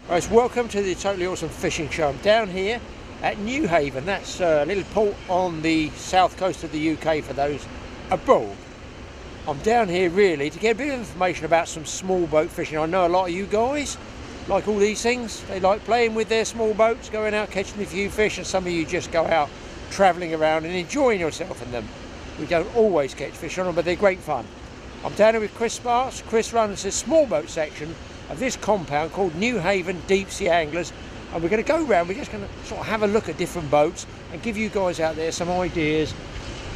Right, welcome to the Totally Awesome Fishing Show. I'm down here at Newhaven. That's a little port on the south coast of the UK for those abroad. I'm down here really to get a bit of information about some small boat fishing. I know a lot of you guys like all these things. They like playing with their small boats, going out catching a few fish, and some of you just go out travelling around and enjoying yourself in them. We don't always catch fish on them, but they're great fun. I'm down here with Chris Sparks. Chris runs this small boat section of this compound called Newhaven Deep Sea Anglers, and we're going to go around. We're just going to sort of have a look at different boats and give you guys out there some ideas,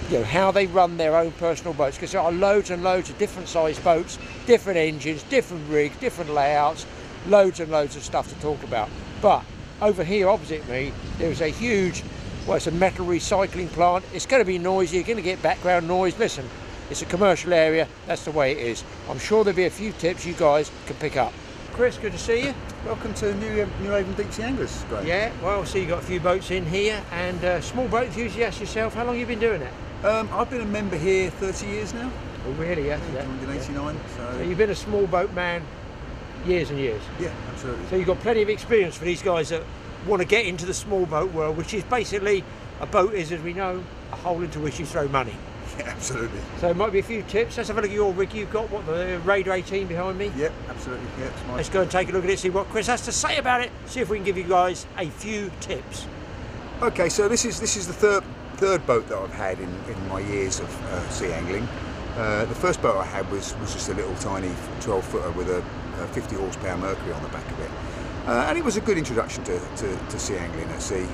you know, how they run their own personal boats, because there are loads and loads of different sized boats, different engines, different rigs, different layouts, loads and loads of stuff to talk about. But over here opposite me there's a huge, well, it's a metal recycling plant. It's going to be noisy, you're going to get background noise. Listen, it's a commercial area, that's the way it is. I'm sure there'll be a few tips you guys can pick up. Chris, good to see you. Welcome to Newhaven Deep Sea Anglers, Graeme. Yeah, well, so you've got a few boats in here, and small boat enthusiast yourself. How long have you been doing it? I've been a member here 30 years now. Oh, really? Yeah. Joined in '89. So you've been a small boat man years and years? Yeah, absolutely. So you've got plenty of experience for these guys that want to get into the small boat world, which is basically, a boat is, as we know, a hole into which you throw money. Yeah, absolutely. So it might be a few tips. Let's have a look at your rig. You've got, what, the Raider 18 behind me? Yep, absolutely. Yep, it's mine. Let's go and take a look at it, see what Chris has to say about it, see if we can give you guys a few tips. Okay, so this is the third boat that I've had in my years of sea angling. The first boat I had was just a little tiny 12-footer with a 50 horsepower Mercury on the back of it. And it was a good introduction to sea angling at sea.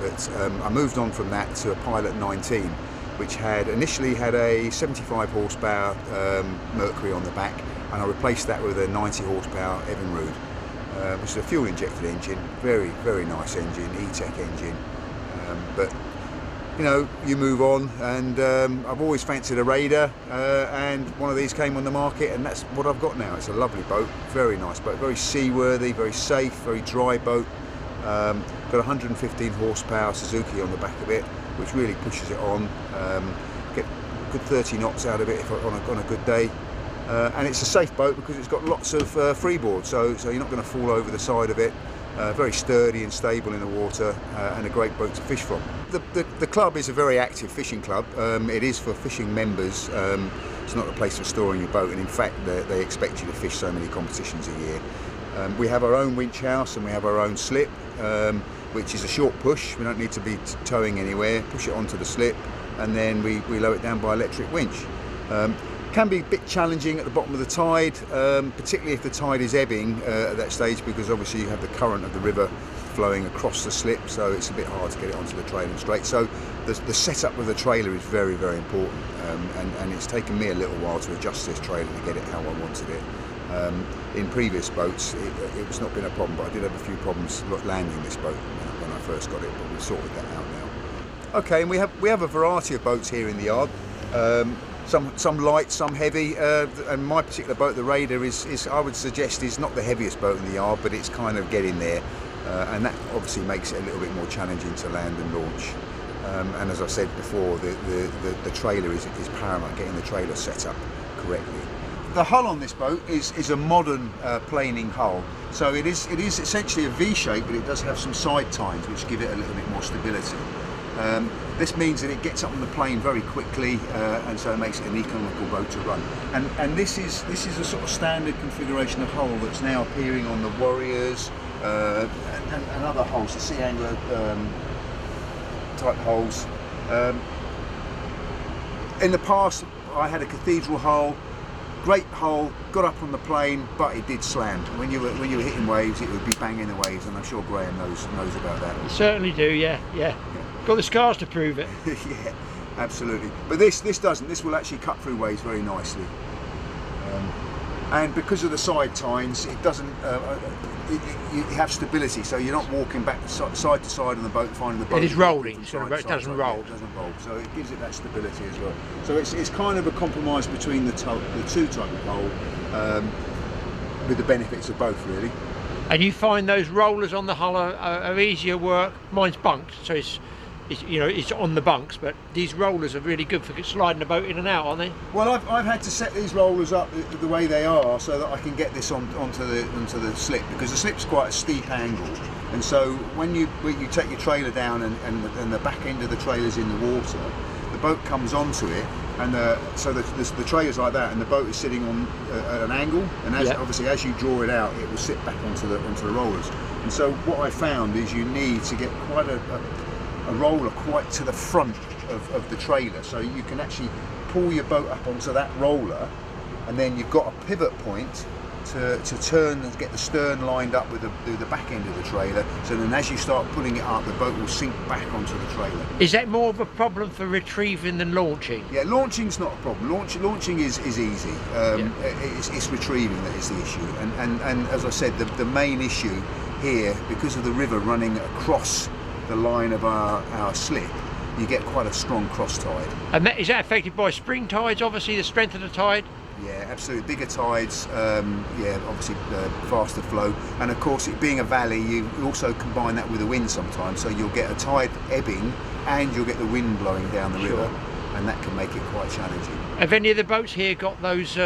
But I moved on from that to a Pilot 19, which initially had a 75 horsepower Mercury on the back, and I replaced that with a 90 horsepower Evinrude, which is a fuel injected engine, very, very nice engine, E-Tech engine. But you know, you move on, and I've always fancied a Raider, and one of these came on the market, and that's what I've got now. It's a lovely boat, very nice boat, very seaworthy, very safe, very dry boat. Got 115 horsepower Suzuki on the back of it, which really pushes it on. Get a good 30 knots out of it on a good day. And it's a safe boat because it's got lots of freeboard, so you're not going to fall over the side of it. Very sturdy and stable in the water, and a great boat to fish from. The club is a very active fishing club. It is for fishing members. It's not a place for storing your boat, and in fact they expect you to fish so many competitions a year. We have our own winch house, and we have our own slip, which is a short push. We don't need to be towing anywhere. Push it onto the slip, and then we lower it down by electric winch. Can be a bit challenging at the bottom of the tide, particularly if the tide is ebbing at that stage, because obviously you have the current of the river flowing across the slip, so it's a bit hard to get it onto the trailer straight. So the setup of the trailer is very, very important, and it's taken me a little while to adjust this trailer to get it how I wanted it. In previous boats it's not been a problem, but I did have a few problems landing this boat when I first got it, but we've sorted that out now. Okay, and we have a variety of boats here in the yard. Some light, some heavy, and my particular boat, the Raider, is I would suggest is not the heaviest boat in the yard, but it's kind of getting there, and that obviously makes it a little bit more challenging to land and launch. And as I said before, the trailer is paramount, getting the trailer set up correctly. The hull on this boat is a modern planing hull, so it is essentially a V shape, but it does have some side tines which give it a little bit more stability. This means that it gets up on the plane very quickly, and so it makes it an economical boat to run. And this is a sort of standard configuration of hull that's now appearing on the Warriors and other hulls, the Sea Angler type hulls. In the past, I had a cathedral hull. Great hull, got up on the plane, but it did slam. When you were hitting waves, it would be banging the waves, and I'm sure Graeme knows about that. You certainly do, yeah. Got the scars to prove it. Yeah, absolutely. But this doesn't. This will actually cut through waves very nicely. And because of the side tines, it doesn't. You have stability, so you're not walking back side to side on the boat, finding the boat. It is rolling, so it doesn't roll. It doesn't roll, so it gives it that stability as well. So it's kind of a compromise between the two type of hull, with the benefits of both, really. And you find those rollers on the hull are easier work. Mine's bunked, so it's it's on the bunks, but these rollers are really good for sliding the boat in and out, aren't they? Well, I've had to set these rollers up the way they are so that I can get this onto the slip, because the slip's quite a steep angle, and so when you take your trailer down and the back end of the trailer's in the water, the boat comes onto it, and so the trailer's like that, and the boat is sitting on at an angle, and obviously as you draw it out, it will sit back onto the rollers. And so what I found is you need to get quite a roller quite to the front of the trailer, so you can actually pull your boat up onto that roller, and then you've got a pivot point to turn and get the stern lined up with the back end of the trailer, so then as you start pulling it up, the boat will sink back onto the trailer. Is that more of a problem for retrieving than launching? Yeah, launching's not a problem. Launching is easy. It's retrieving that is the issue, and as I said, the main issue here, because of the river running across the line of our slip, you get quite a strong cross tide. And is that affected by spring tides, obviously, the strength of the tide? Yeah, absolutely. Bigger tides, obviously faster flow, and of course, it being a valley, you also combine that with the wind sometimes, so you'll get a tide ebbing and you'll get the wind blowing down the river, and that can make it quite challenging. Have any of the boats here got those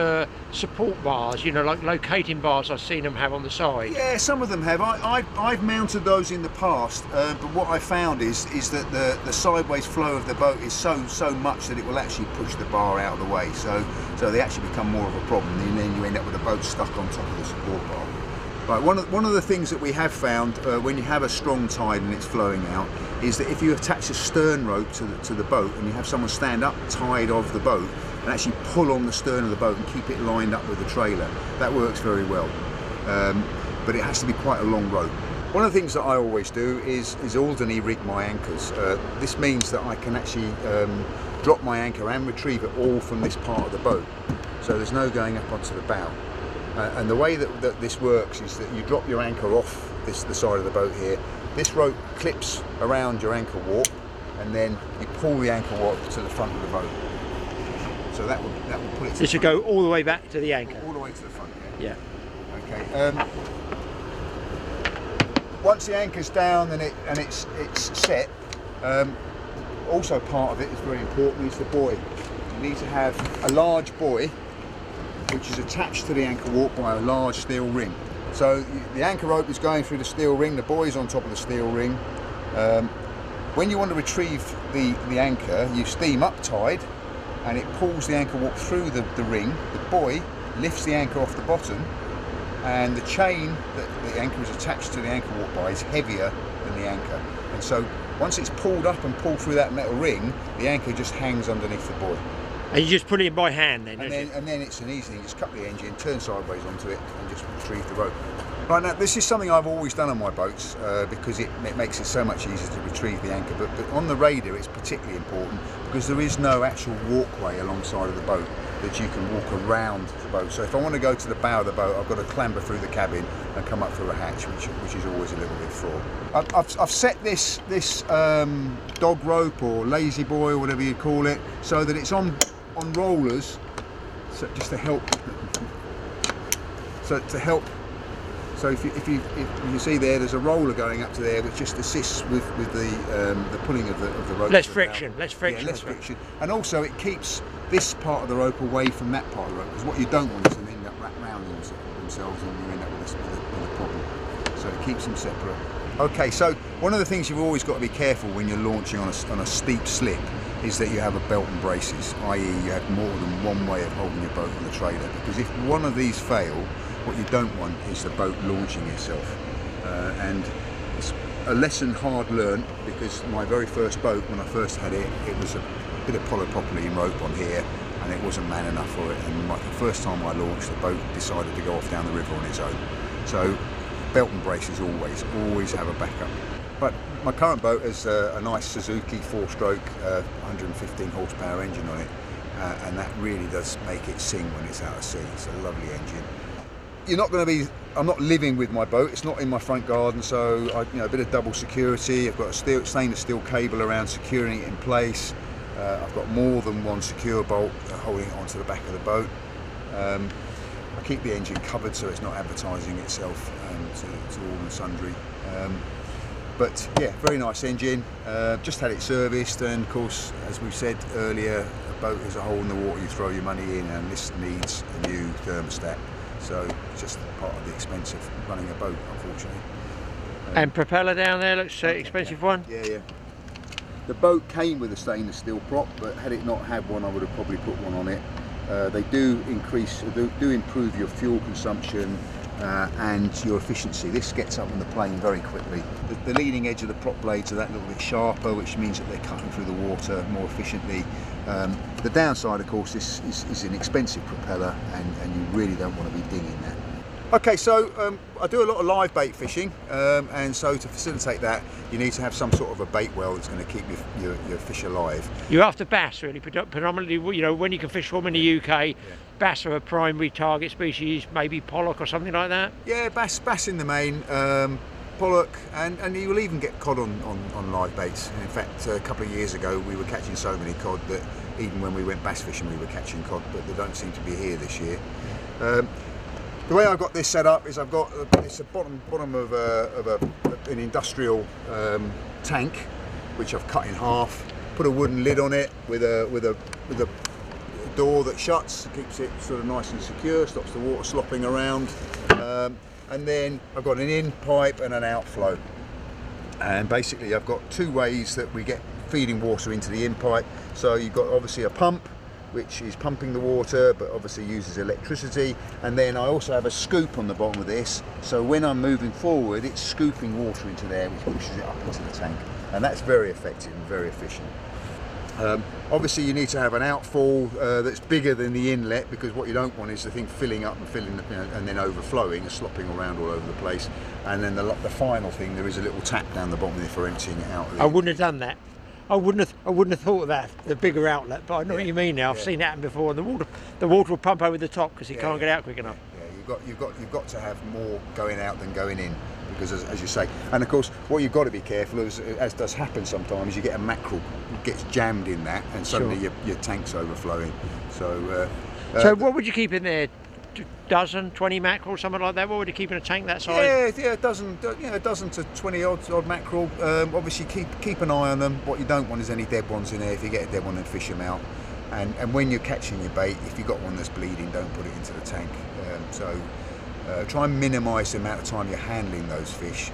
support bars, like locating bars I've seen them have on the side? Yeah, some of them have. I've mounted those in the past, but what I found is that the sideways flow of the boat is so much that it will actually push the bar out of the way, so they actually become more of a problem, and then you end up with the boat stuck on top of the support bar. Right, one of the things that we have found when you have a strong tide and it's flowing out is that if you attach a stern rope to the boat and you have someone stand up tide of the boat and actually pull on the stern of the boat and keep it lined up with the trailer, that works very well. But it has to be quite a long rope. One of the things that I always do is Alderney rig my anchors. This means that I can actually drop my anchor and retrieve it all from this part of the boat, so there's no going up onto the bow. And the way that this works is that you drop your anchor off the side of the boat here. This rope clips around your anchor warp, and then you pull the anchor warp to the front of the boat. So that will pull it. This should go all the way back to the anchor. All the way to the front. Yeah. Okay. Once the anchor's down and it's set, also part of it is very important, is the buoy. You need to have a large buoy which is attached to the anchor warp by a large steel ring. So the anchor rope is going through the steel ring, the buoy is on top of the steel ring. When you want to retrieve the anchor, you steam up tide and it pulls the anchor warp through the ring. The buoy lifts the anchor off the bottom, and the chain that the anchor is attached to the anchor warp by is heavier than the anchor. And so once it's pulled up and pulled through that metal ring, the anchor just hangs underneath the buoy. And you just put it in by hand then, and then it's an easy thing, just cut the engine, turn sideways onto it and just retrieve the rope. Right, now this is something I've always done on my boats because it makes it so much easier to retrieve the anchor, but on the Raider it's particularly important because there is no actual walkway alongside of the boat that you can walk around the boat. So if I want to go to the bow of the boat, I've got to clamber through the cabin and come up through a hatch, which is always a little bit fraught. I've set this dog rope or lazy boy or whatever you call it so that it's on rollers, so just to help. So if you see there's a roller going up to there which just assists with the pulling of the rope. Less friction. Yeah, less friction. And also it keeps this part of the rope away from that part of the rope, because what you don't want is them end up rounding themselves and you end up with a problem. So it keeps them separate. Okay, so one of the things you've always got to be careful when you're launching on a steep slip is that you have a belt and braces, i.e. you have more than one way of holding your boat on the trailer, because if one of these fail, what you don't want is the boat launching itself. And it's a lesson hard learned, because my very first boat, when I first had it, it was a bit of polypropylene rope on here and it wasn't man enough for it, and the first time I launched, the boat decided to go off down the river on its own. So belt and braces always have a backup. But my current boat has a nice Suzuki 4-stroke 115 horsepower engine on it, and that really does make it sing when it's out at sea. It's a lovely engine. You're not going to be, I'm not living with my boat, it's not in my front garden, so a bit of double security. I've got a stainless steel cable around securing it in place. I've got more than one secure bolt holding it onto the back of the boat. I keep the engine covered so it's not advertising itself to all and sundry. But yeah, very nice engine. Just had it serviced, and of course, as we've said earlier, a boat is a hole in the water you throw your money in, and this needs a new thermostat. So it's just part of the expense of running a boat, unfortunately. And propeller down there looks expensive one. Yeah. The boat came with a stainless steel prop, but had it not had one, I would have probably put one on it. They do improve your fuel consumption and your efficiency. This gets up on the plane very quickly. The leading edge of the prop blades are that little bit sharper, which means that they're cutting through the water more efficiently. The downside, of course, is an expensive propeller, and you really don't want to be dinging that. Okay, so I do a lot of live bait fishing, and so to facilitate that, you need to have some sort of a bait well that's going to keep your fish alive. You're after bass, really, predominantly. You know, when you can fish for them in the UK, bass are a primary target species, maybe pollock or something like that. Yeah, bass in the main, pollock, and you will even get cod on live baits. And in fact, a couple of years ago, we were catching so many cod that even when we went bass fishing, we were catching cod, but they don't seem to be here this year. The way I've got this set up is I've got it's a bottom of an industrial tank, which I've cut in half. Put a wooden lid on it with a door that shuts, keeps it sort of nice and secure, stops the water slopping around. And then I've got an in pipe and an outflow. And basically I've got two ways that we get feeding water into the in pipe. So you've got obviously a pump, which is pumping the water, but obviously uses electricity. And then I also have a scoop on the bottom of this, so when I'm moving forward, it's scooping water into there, which pushes it up into the tank. And that's very effective and very efficient. Obviously you need to have an outfall that's bigger than the inlet, because what you don't want is the thing filling up and and then overflowing and slopping around all over the place. And then the final thing, there is a little tap down the bottom there for emptying it out. I wouldn't have done that. I wouldn't have thought of that, the bigger outlet, but I know what you mean now. I've seen that happen before, and the water will pump over the top because it can't get out quick enough. Yeah, you've got to have more going out than going in, because as you say, and of course what you've got to be careful of, as does happen sometimes, you get a mackerel gets jammed in that, and suddenly your tank's overflowing. So what would you keep in there? Dozen, 20 mackerel, something like that? What would you keep in a tank that size? Yeah, a dozen to 20 odd mackerel. Obviously keep an eye on them. What you don't want is any dead ones in there. If you get a dead one, then fish them out. And when you're catching your bait, if you've got one that's bleeding, don't put it into the tank. Try and minimise the amount of time you're handling those fish.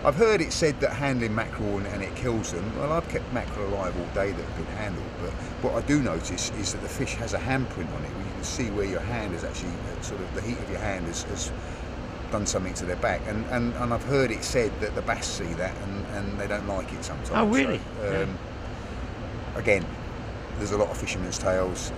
I've heard it said that handling mackerel and it kills them. Well, I've kept mackerel alive all day that have been handled, but what I do notice is that the fish has a handprint on it, where you can see where your hand is actually, sort of the heat of your hand has done something to their back. And I've heard it said that the bass see that and they don't like it sometimes. Oh, really? So, again, there's a lot of fishermen's tales.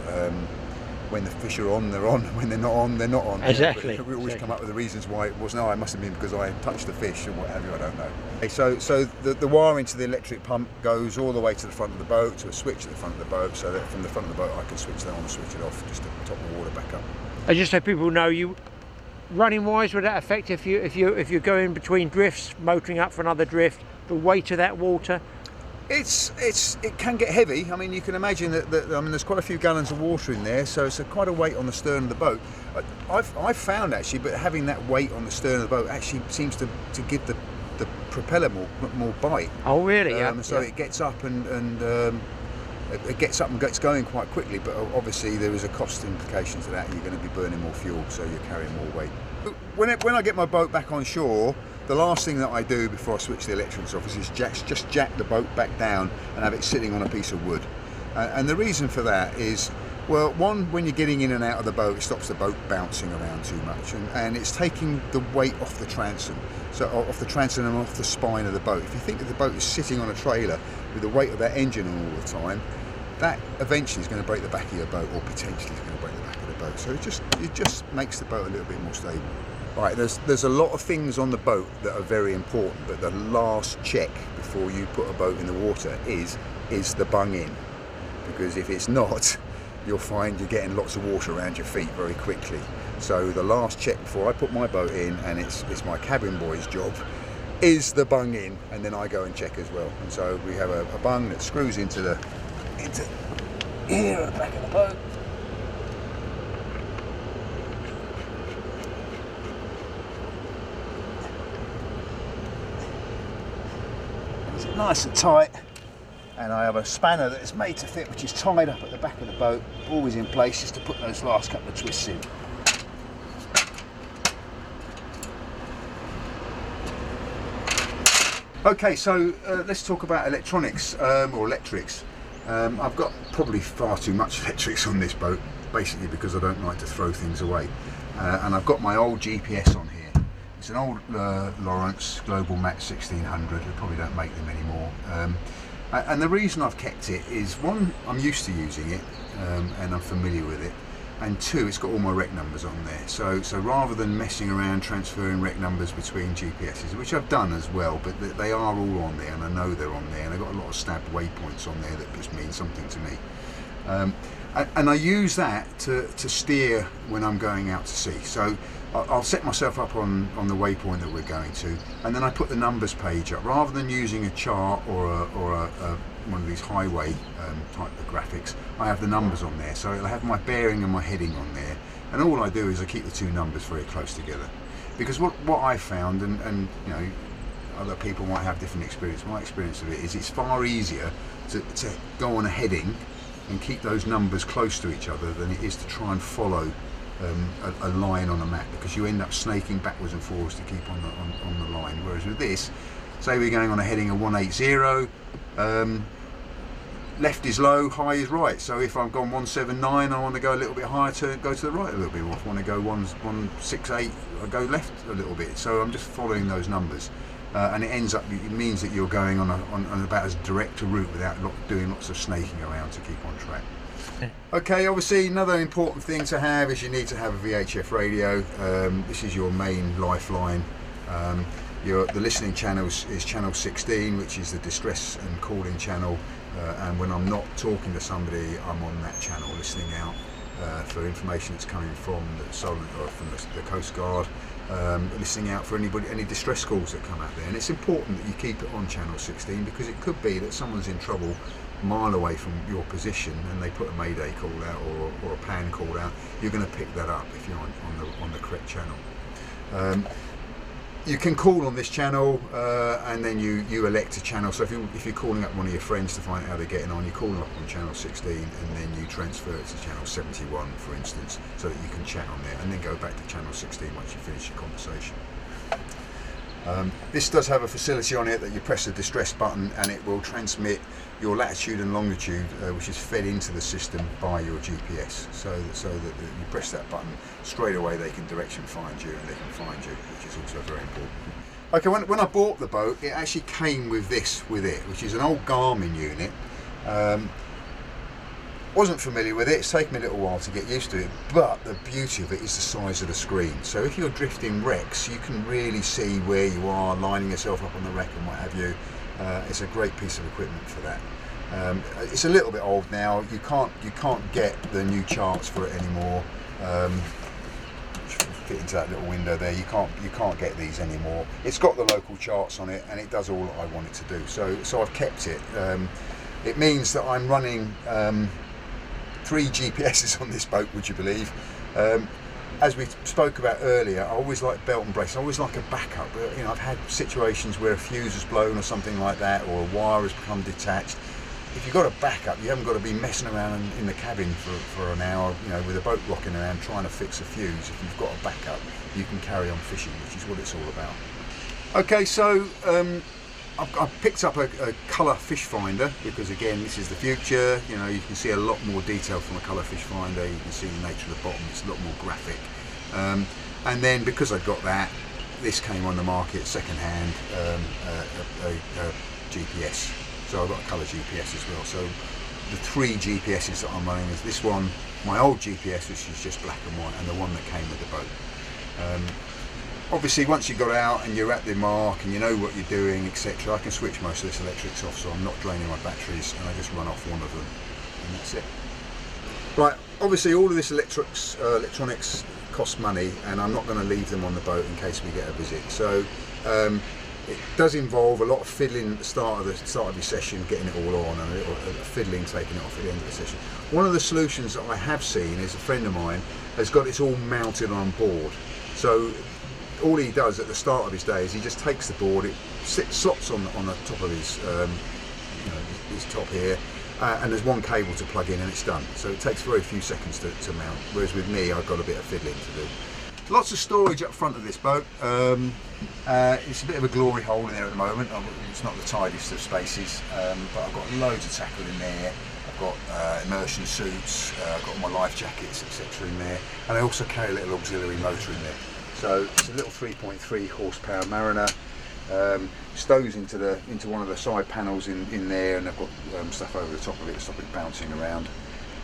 When the fish are on, they're on. When they're not on, they're not on. Exactly. We always come up with the reasons why it wasn't. Oh, it must have been because I touched the fish or what have you. I don't know. So the wiring to the electric pump goes all the way to the front of the boat, to a switch at the front of the boat, so that from the front of the boat I can switch that on and switch it off just to top the water back up. I just so people know, you running wise, would that affect if you're going between drifts, motoring up for another drift, the weight of that water? It can get heavy. I mean, you can imagine that there's quite a few gallons of water in there, so it's quite a weight on the stern of the boat. I've found actually, but having that weight on the stern of the boat actually seems to give the propeller more bite. Oh, really? It gets up and it gets up and gets going quite quickly. But obviously there is a cost implication to that. You're going to be burning more fuel, so you're carrying more weight. When I get my boat back on shore, the last thing that I do before I switch the electrics off is just jack the boat back down and have it sitting on a piece of wood. And the reason for that is, well, one, when you're getting in and out of the boat, it stops the boat bouncing around too much, and it's taking the weight off the transom, so off the transom and off the spine of the boat. If you think that the boat is sitting on a trailer with the weight of that engine on all the time, that eventually is going to break the back of your boat, or potentially is going to break the back of the boat. So it just makes the boat a little bit more stable. Right, there's a lot of things on the boat that are very important, but the last check before you put a boat in the water is the bung in, because if it's not, you'll find you're getting lots of water around your feet very quickly. So the last check before I put my boat in, and it's my cabin boy's job, is the bung in, and then I go and check as well. And so we have a bung that screws into here at the back of the boat. It's nice and tight, and I have a spanner that is made to fit, which is tied up at the back of the boat, always in place, just to put those last couple of twists in. Okay, so let's talk about electronics, or electrics. I've got probably far too much electrics on this boat, basically because I don't like to throw things away. And I've got my old GPS on here. It's an old Lawrence Global Max 1600, they probably don't make them anymore. And the reason I've kept it is, one, I'm used to using it, and I'm familiar with it. And two, it's got all my rec numbers on there. So rather than messing around transferring rec numbers between GPSs, which I've done as well, but they are all on there, and I know they're on there, and I've got a lot of stabbed waypoints on there that just mean something to me. And I use that to steer when I'm going out to sea. So I'll set myself up on the waypoint that we're going to, and then I put the numbers page up. Rather than using a chart or one of these highway type of graphics, I have the numbers on there, so it'll have my bearing and my heading on there, and all I do is I keep the two numbers very close together. Because what I found, and you know, other people might have different experience, my experience of it is it's far easier to go on a heading and keep those numbers close to each other than it is to try and follow a line on a map, because you end up snaking backwards and forwards to keep on the line. Whereas with this, say we're going on a heading of 180, left is low, high is right. So if I've gone 179, I want to go a little bit higher, go to the right a little bit more. If I want to go 168, I go left a little bit. So I'm just following those numbers, and it means that you're going on about as direct a route without doing lots of snaking around to keep on track. Okay, obviously another important thing to have is you need to have a VHF radio. This is your main lifeline. The listening channel is channel 16, which is the distress and calling channel, and when I'm not talking to somebody, I'm on that channel listening out for information that's coming from the Coast Guard, listening out for any distress calls that come out there. And it's important that you keep it on channel 16, because it could be that someone's in trouble a mile away from your position and they put a mayday call out or a pan call out. You're going to pick that up if you're on the correct channel. You can call on this channel, and then you elect a channel. So if you're calling up one of your friends to find out how they're getting on, you call them up on channel 16, and then you transfer it to channel 71, for instance, so that you can chat on there, and then go back to channel 16 once you finish your conversation. This does have a facility on it that you press the distress button, and it will transmit your latitude and longitude, which is fed into the system by your GPS, so that you press that button, straight away they can direction find you, and they can find you, which is also very important. Okay, when I bought the boat, it actually came with this with it, which is an old Garmin unit. Wasn't familiar with it, it's taken me a little while to get used to it, but the beauty of it is the size of the screen. So if you're drifting wrecks, you can really see where you are, lining yourself up on the wreck and what have you. It's a great piece of equipment for that. It's a little bit old now. You can't get the new charts for it anymore. Fit into that little window there. You can't get these anymore. It's got the local charts on it, and it does all that I want it to do. So I've kept it. It means that I'm running 3 GPSs on this boat, would you believe? As we spoke about earlier, I always like belt and brace. I always like a backup. You know, I've had situations where a fuse has blown or something like that, or a wire has become detached. If you've got a backup, you haven't got to be messing around in the cabin for an hour, you know, with a boat rocking around trying to fix a fuse. If you've got a backup, you can carry on fishing, which is what it's all about. Okay, so I've picked up a colour fish finder, because again, this is the future. You know, you can see a lot more detail from a colour fish finder. You can see the nature of the bottom. It's a lot more graphic. And then because I've got that, this came on the market second hand, a GPS. So I've got a colour GPS as well. So the 3 GPSs that I'm running is this one, my old GPS, which is just black and white, and the one that came with the boat. Obviously, once you got out and you're at the mark and you know what you're doing, etc., I can switch most of this electrics off, so I'm not draining my batteries, and I just run off one of them, and that's it. Right, obviously all of this electronics costs money, and I'm not going to leave them on the boat in case we get a visit. So it does involve a lot of fiddling at the start of your session, getting it all on, and a little fiddling, taking it off at the end of the session. One of the solutions that I have seen is a friend of mine has got this all mounted on board. So all he does at the start of his day is he just takes the board, it slots on the top of his, his top here, and there's one cable to plug in and it's done. So it takes very few seconds to mount, whereas with me I've got a bit of fiddling to do. Lots of storage up front of this boat. It's a bit of a glory hole in there at the moment. It's not the tidiest of spaces, but I've got loads of tackle in there. I've got immersion suits, I've got all my life jackets, etc. in there, and I also carry a little auxiliary motor in there. So it's a little 3.3 horsepower Mariner. Stows into one of the side panels in there, and I've got stuff over the top of it to stop it bouncing around.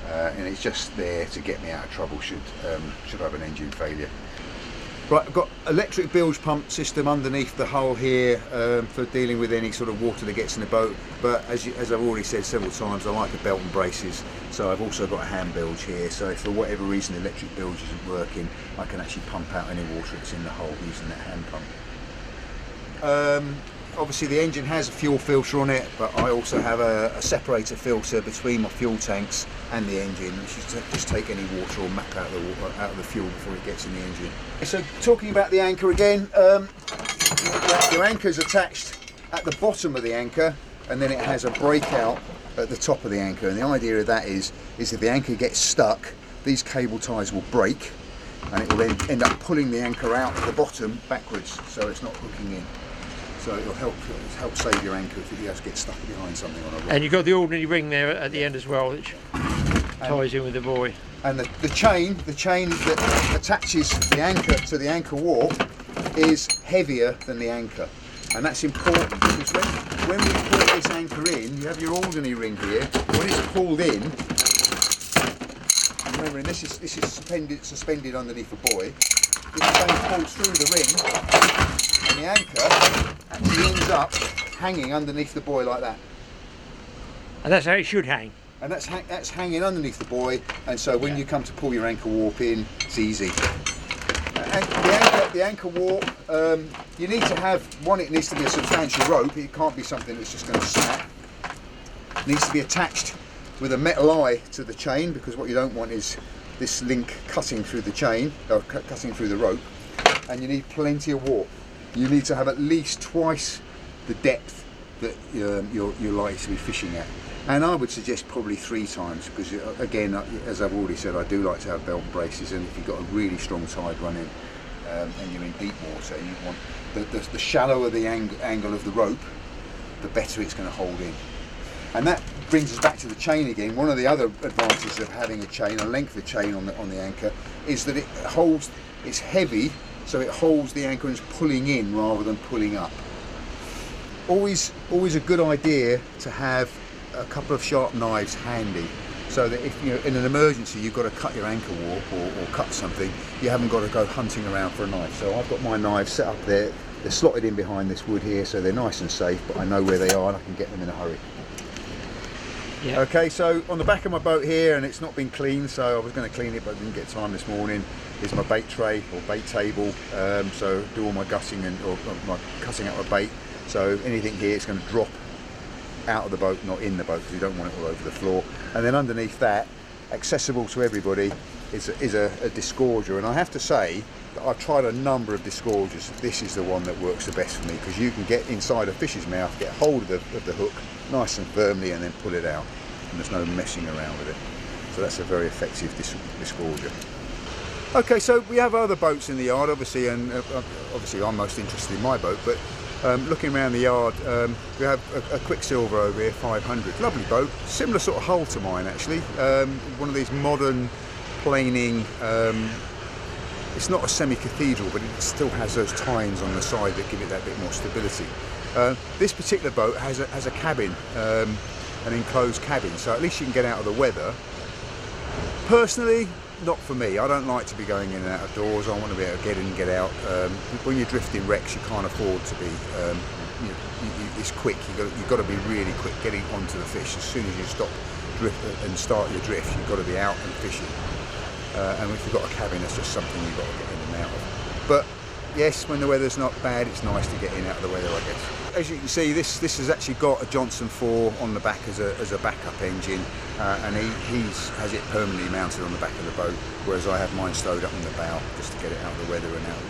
And it's just there to get me out of trouble should I have an engine failure. Right, I've got electric bilge pump system underneath the hull here for dealing with any sort of water that gets in the boat. But as I've already said several times, I like a belt and braces, so I've also got a hand bilge here. So if for whatever reason the electric bilge isn't working, I can actually pump out any water that's in the hull using that hand pump. Obviously the engine has a fuel filter on it, but I also have a separator filter between my fuel tanks and the engine, which is just take any water or map out of the fuel before it gets in the engine. So talking about the anchor again, your anchor is attached at the bottom of the anchor, and then it has a breakout at the top of the anchor. And the idea of that is if the anchor gets stuck, these cable ties will break, and it will then end up pulling the anchor out at the bottom backwards, so it's not hooking in. So it'll help save your anchor if it does get stuck behind something on a rock. And you've got the ordinary ring there at the end as well, which ties in with the buoy. And the chain that attaches the anchor to the anchor warp is heavier than the anchor, and that's important because when we pull this anchor in, you have your ordinary ring here. When it's pulled in, remembering this is suspended underneath the buoy. This chain pulls through the ring, and the anchor actually ends up hanging underneath the buoy like that. And that's how it should hang. And that's hanging underneath the buoy, and so when you come to pull your anchor warp in, it's easy. And the anchor warp, you need to have one. It needs to be a substantial rope. It can't be something that's just going to snap. It needs to be attached with a metal eye to the chain, because what you don't want is this link cutting through the chain, or cutting through the rope. And you need plenty of warp. You need to have at least twice the depth that you're likely to be fishing at. And I would suggest probably 3 times, because again, as I've already said, I do like to have belt and braces, and if you've got a really strong tide running and you're in deep water, you want the shallower the angle of the rope, the better it's going to hold in. And that brings us back to the chain again. One of the other advantages of having a chain, a length of chain on the anchor, is that it's heavy, so it holds the anchor and is pulling in rather than pulling up. Always a good idea to have a couple of sharp knives handy, so that if in an emergency you've got to cut your anchor warp or cut something, you haven't got to go hunting around for a knife. So I've got my knives set up there. They're slotted in behind this wood here, so they're nice and safe, but I know where they are and I can get them in a hurry. Yeah. Okay, so on the back of my boat here, and it's not been cleaned, so I was going to clean it but didn't get time this morning, is my bait tray or bait table. So do all my gutting or my cutting out my bait. So anything here is going to drop out of the boat, not in the boat, because you don't want it all over the floor. And then underneath that, accessible to everybody, is a disgorger. And I have to say that I've tried a number of disgorgers. This is the one that works the best for me, because you can get inside a fish's mouth, get hold of the hook nice and firmly, and then pull it out, and there's no messing around with it. So that's a very effective disgorger. Okay, so we have other boats in the yard, obviously, and obviously I'm most interested in my boat, but looking around the yard, we have a Quicksilver over here, 500, lovely boat, similar sort of hull to mine actually, one of these modern planing, it's not a semi-cathedral, but it still has those tines on the side that give it that bit more stability. This particular boat has a cabin, an enclosed cabin, so at least you can get out of the weather. Personally, not for me. I don't like to be going in and out of doors. I want to be able to get in and get out. When you're drifting wrecks, you can't afford to be. It's quick. You've got to be really quick getting onto the fish. As soon as you stop and start your drift, you've got to be out and fishing. And if you've got a cabin, that's just something you've got to get in and out of. But yes, when the weather's not bad, it's nice to get in and out of the weather, I guess. As you can see, this has actually got a Johnson 4 on the back as a backup engine, and he has it permanently mounted on the back of the boat, whereas I have mine stowed up in the bow just to get it out of the weather and out,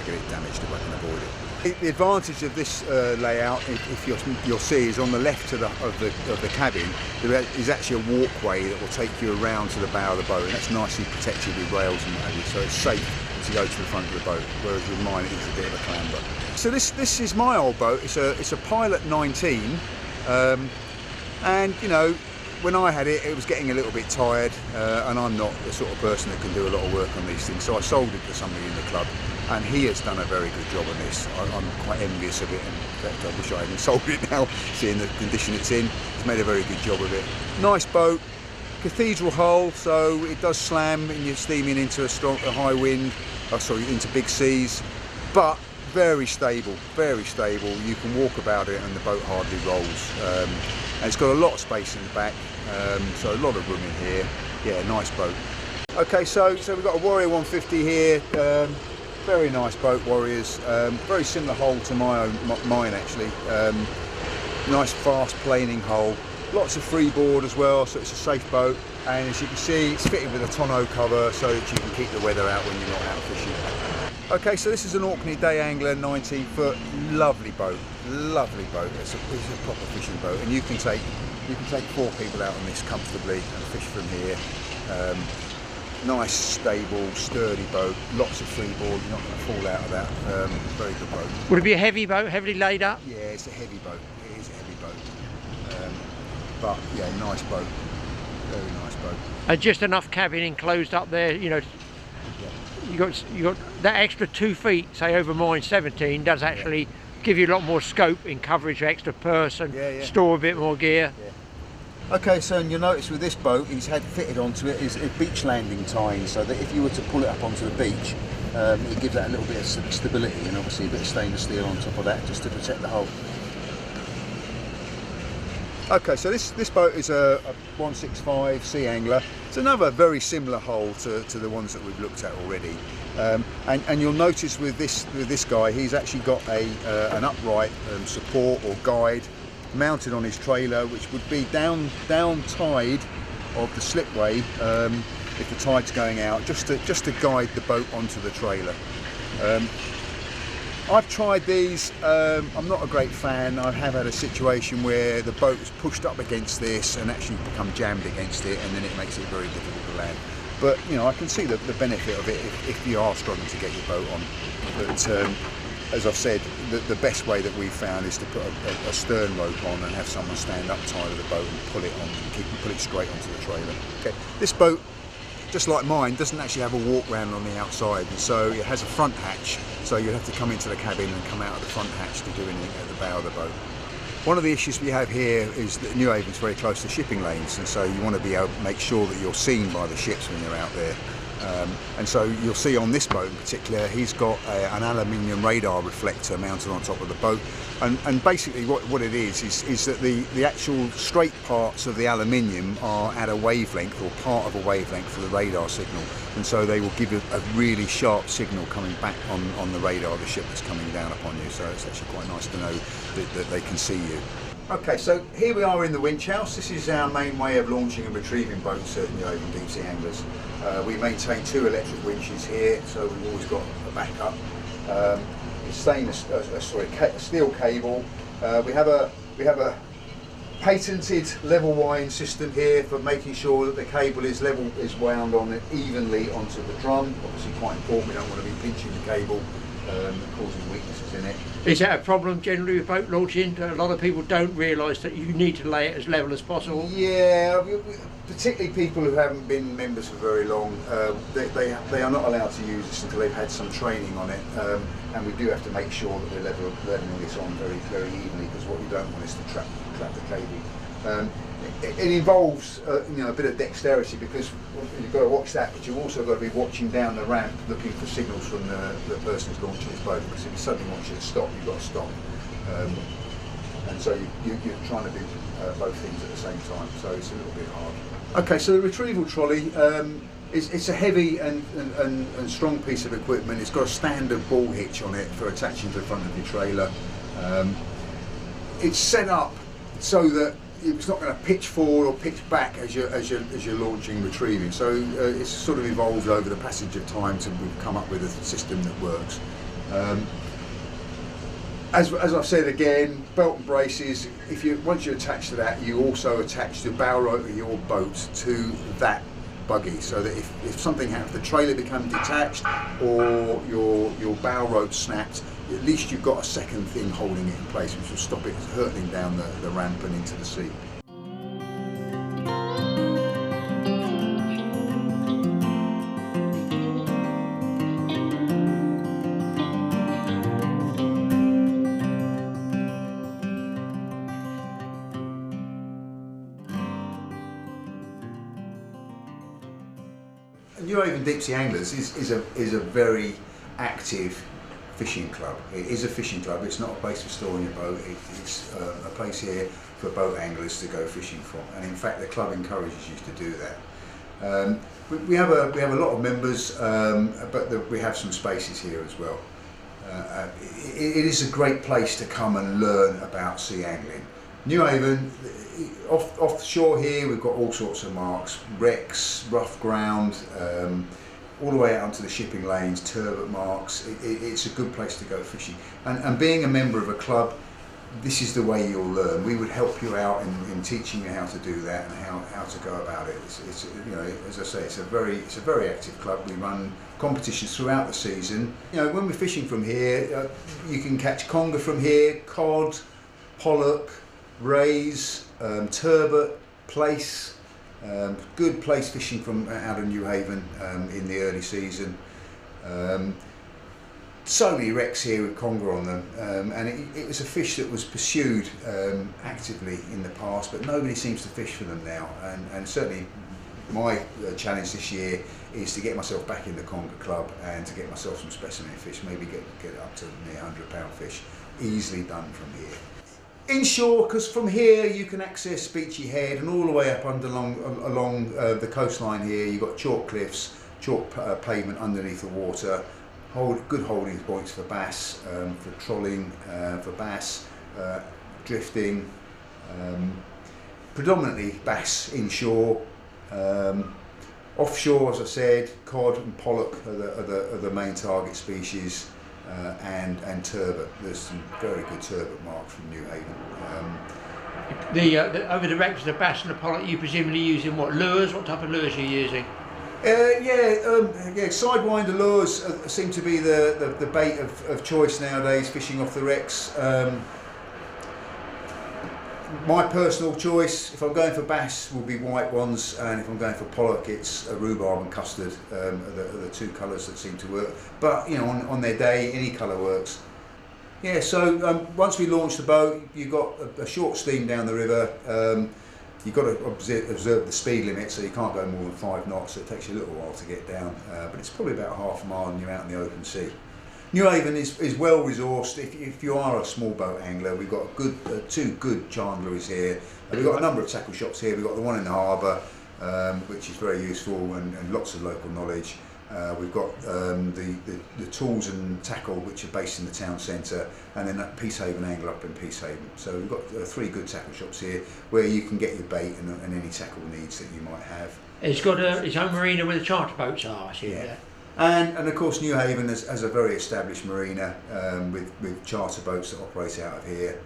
get it damaged if I can avoid it. The advantage of this layout, if you'll see, is on the left of the cabin there is actually a walkway that will take you around to the bow of the boat, and that's nicely protected with rails and what have you, so it's safe to go to the front of the boat, whereas with mine it is a bit of a clamber. So this is my old boat. It's a Pilot 19, and you know, when I had it, it was getting a little bit tired, and I'm not the sort of person that can do a lot of work on these things, so I sold it to somebody in the club, and he has done a very good job on this. I'm quite envious of it, and in fact I wish I hadn't sold it now, seeing the condition it's in. He's made a very good job of it. Nice boat, cathedral hull, so it does slam and you're steaming into a high wind, into big seas, but very stable, very stable. You can walk about it and the boat hardly rolls. And it's got a lot of space in the back, so a lot of room in here. Yeah, nice boat. Okay, so we've got a Warrior 150 here. Very nice boat, Warriors. Very similar hull to mine actually. Nice fast planing hull. Lots of freeboard as well, so it's a safe boat. And as you can see, it's fitted with a tonneau cover so that you can keep the weather out when you're not out fishing. Okay, so this is an Orkney Day Angler 19 foot, lovely boat, lovely boat. It's a proper fishing boat, and you can take 4 people out on this comfortably and fish from here. Nice, stable, sturdy boat, lots of freeboard. You're not going to fall out of that. Very good boat. Would it be a heavy boat, heavily laid up? Yeah, it's a heavy boat. It is a heavy boat, but yeah, nice boat, very nice boat. And just enough cabin enclosed up there, you know. You got that extra 2 feet, say over mine 17, does actually give you a lot more scope in coverage, extra person, store a bit more gear. Yeah. Okay, so you'll notice with this boat, he's had fitted onto it is a beach landing tine, so that if you were to pull it up onto the beach, it gives that a little bit of stability, and obviously a bit of stainless steel on top of that, just to protect the hull. Okay, so this boat is a 165 Sea Angler. It's another very similar hull to the ones that we've looked at already. And you'll notice with this guy, he's actually got an upright support or guide mounted on his trailer, which would be down tide of the slipway if the tide's going out, just to guide the boat onto the trailer. I've tried these. I'm not a great fan. I have had a situation where the boat was pushed up against this and actually become jammed against it, and then it makes it very difficult to land. But you know, I can see the benefit of it if you are struggling to get your boat on. But as I've said, the best way that we've found is to put a stern rope on and have someone stand up side of the boat and pull it on, pull it straight onto the trailer. Okay, this boat, just like mine, doesn't actually have a walk round on the outside, and so it has a front hatch, so you have to come into the cabin and come out of the front hatch to do anything at the bow of the boat. One of the issues we have here is that Newhaven's very close to shipping lanes, and so you want to be able to make sure that you're seen by the ships when you're out there. And so you'll see on this boat in particular, he's got an aluminium radar reflector mounted on top of the boat, and basically what it is that the actual straight parts of the aluminium are at a wavelength, or part of a wavelength, for the radar signal, and so they will give you a really sharp signal coming back on the radar of the ship that's coming down upon you. So it's actually quite nice to know that they can see you. Okay, so here we are in the winch house. This is our main way of launching and retrieving boats at Newhaven Deep Sea Anglers. We maintain 2 electric winches here, so we've always got a backup. It's a steel cable. We have a patented level wind system here for making sure that the cable is wound on it evenly onto the drum. Obviously quite important. We don't want to be pinching the cable, causing weaknesses in it. Is that a problem generally with boat launching? A lot of people don't realise that you need to lay it as level as possible. Yeah, particularly people who haven't been members for very long, they are not allowed to use this until they've had some training on it, and we do have to make sure that we're leveling this on very, very evenly, because what you don't want is to trap the cable. It involves a bit of dexterity, because you've got to watch that, but you've also got to be watching down the ramp looking for signals from the person who's launching his boat, because if he suddenly wants you to stop, you've got to stop. And so you're trying to do both things at the same time, so it's a little bit hard. Okay, so the retrieval trolley, it's a heavy and strong piece of equipment. It's got a standard ball hitch on it for attaching to the front of your trailer. It's set up so that it's not going to pitch forward or pitch back as you're launching, retrieving. So it's sort of evolved over the passage of time to we've come up with a system that works. As I've said again, belt and braces, once you attach to that, you also attach the bow rope of your boat to that buggy, so that if something happens, the trailer becomes detached or your bow rope snapped, at least you've got a second thing holding it in place, which will stop it hurtling down the ramp and into the sea. Newhaven Deep Sea Anglers is a very active fishing club. It is a fishing club. It's not a place for storing your boat. It's a place here for boat anglers to go fishing from. And in fact, the club encourages you to do that. We have a lot of members, but we have some spaces here as well. It is a great place to come and learn about sea angling. Newhaven, off the shore here, we've got all sorts of marks, wrecks, rough ground, all the way out onto the shipping lanes, turbot marks. It's a good place to go fishing. And being a member of a club, this is the way you'll learn. We would help you out in teaching you how to do that and how to go about it. It's you know, as I say, it's a very active club. We run competitions throughout the season. You know, when we're fishing from here, you can catch conger from here, cod, pollock, rays, turbot, plaice. Good plaice fishing from out of Newhaven in the early season. So many wrecks here with conger on them, and it was a fish that was pursued actively in the past, but nobody seems to fish for them now. And certainly my challenge this year is to get myself back in the conger club and to get myself some specimen fish, maybe get up to near 100-pound fish, easily done from here. Inshore, because from here you can access Beachy Head and all the way up along the coastline here. You've got chalk cliffs, chalk pavement underneath the water, good holding points for bass, for trolling, for bass, drifting, predominantly bass inshore. Offshore, as I said, cod and pollock are the main target species. And turbot. There's some very good turbot marks from Newhaven. Over the wrecks, the bass and the pollock, you presumably using what lures? What type of lures are you using? Sidewinder lures seem to be the bait of choice nowadays, fishing off the wrecks. My personal choice, if I'm going for bass, will be white ones, and if I'm going for pollock, it's a rhubarb and custard are the two colours that seem to work. But you know, on their day, any colour works. Yeah. So once we launch the boat, you've got a short steam down the river. You've got to observe the speed limit, so you can't go more than 5 knots. So it takes you a little while to get down, but it's probably about half a mile, and you're out in the open sea. Newhaven is well resourced. If you are a small boat angler, we've got two good chandleries here. We've got a number of tackle shops here. We've got the one in the harbour, which is very useful and lots of local knowledge. We've got the tools and tackle, which are based in the town centre, and then that Peacehaven Angler up in Peacehaven. So we've got 3 good tackle shops here where you can get your bait and any tackle needs that you might have. It's got its own marina where the charter boats are, I see. Yeah. And of course Newhaven has a very established marina with charter boats that operate out of here,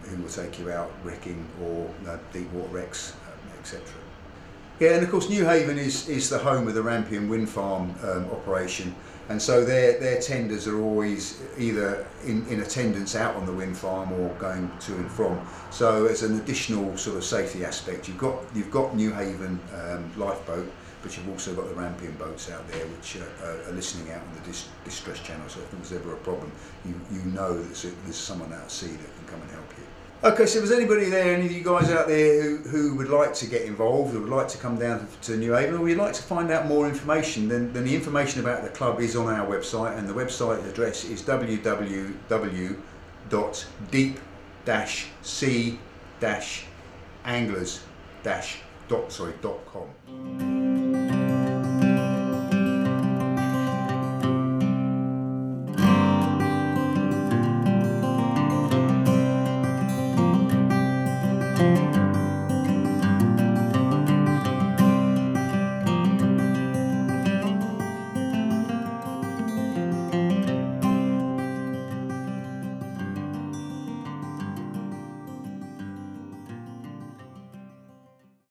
who will take you out wrecking or deep water wrecks, etc. Yeah, and of course Newhaven is the home of the Rampion wind farm operation, and so their tenders are always either in attendance out on the wind farm or going to and from. So as an additional sort of safety aspect, you've got Newhaven lifeboat, but you've also got the Rampion boats out there which are listening out on the distress channel, so if there's ever a problem, you know that there's someone out at sea that can come and help you. Okay, so if there's anybody there, any of you guys out there who would like to get involved, who would like to come down to Newhaven, or would like to find out more information, then the information about the club is on our website, and the website address is www.deep-sea-anglers.com.